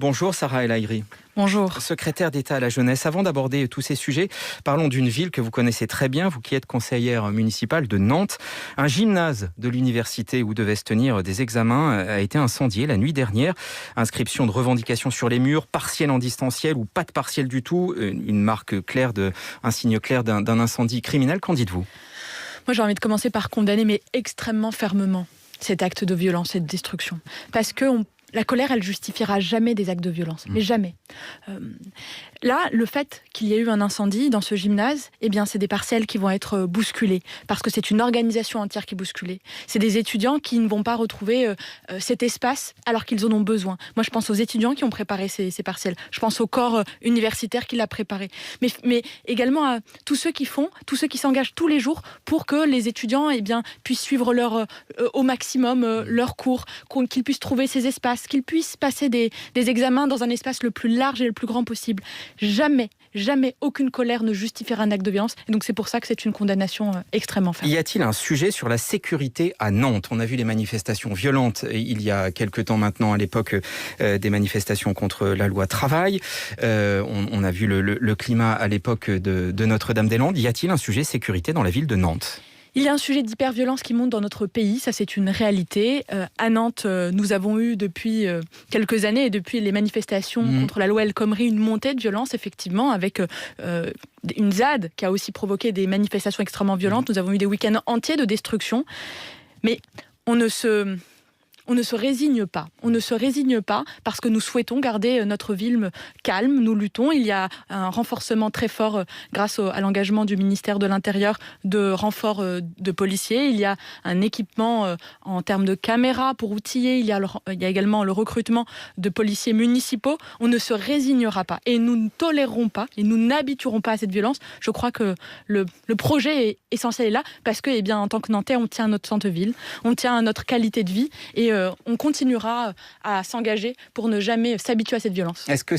Bonjour Sarah El Haïry, Bonjour. secrétaire d'État à la jeunesse. Avant d'aborder tous ces sujets, parlons d'une ville que vous connaissez très bien, vous qui êtes conseillère municipale de Nantes. Un gymnase de l'université où devaient se tenir des examens a été incendié la nuit dernière. Inscription de revendications sur les murs, partiel en distanciel ou pas de partiel du tout, une marque claire, un signe clair d'un incendie criminel. Qu'en dites-vous ? Moi, j'ai envie de commencer par condamner, mais extrêmement fermement, cet acte de violence et de destruction. Parce que la colère, elle justifiera jamais des actes de violence, mais jamais. Là, le fait qu'il y ait eu un incendie dans ce gymnase, eh bien, c'est des parcelles qui vont être bousculées, parce que c'est une organisation entière qui est bousculée. C'est des étudiants qui ne vont pas retrouver cet espace alors qu'ils en ont besoin. Moi, je pense aux étudiants qui ont préparé ces parcelles. Je pense au corps universitaire qui l'a préparé. Mais également à tous ceux qui s'engagent tous les jours pour que les étudiants puissent suivre au maximum leurs cours, qu'ils puissent trouver ces espaces, qu'ils puissent passer des examens dans un espace le plus large et le plus grand possible. Jamais aucune colère ne justifiera un acte de violence. Et donc c'est pour ça que c'est une condamnation extrêmement ferme. Y a-t-il un sujet sur la sécurité à Nantes ? On a vu les manifestations violentes il y a quelque temps maintenant, à l'époque des manifestations contre la loi travail. On a vu le climat à l'époque de Notre-Dame-des-Landes. Y a-t-il un sujet sécurité dans la ville de Nantes ? Il y a un sujet d'hyperviolence qui monte dans notre pays, ça c'est une réalité. À Nantes, nous avons eu depuis quelques années, et depuis les manifestations contre la loi El Khomri, une montée de violence, effectivement, avec une ZAD qui a aussi provoqué des manifestations extrêmement violentes. Nous avons eu des week-ends entiers de destruction. Mais on ne se résigne pas. On ne se résigne pas parce que nous souhaitons garder notre ville calme. Nous luttons. Il y a un renforcement très fort grâce à l'engagement du ministère de l'Intérieur de renforts de policiers. Il y a un équipement en termes de caméras pour outiller. Il y a également le recrutement de policiers municipaux. On ne se résignera pas et nous ne tolérerons pas et nous n'habituerons pas à cette violence. Je crois que le projet est essentiel est là parce que, en tant que Nantais, on tient à notre centre-ville, on tient à notre qualité de vie et on continuera à s'engager pour ne jamais s'habituer à cette violence. Est-ce que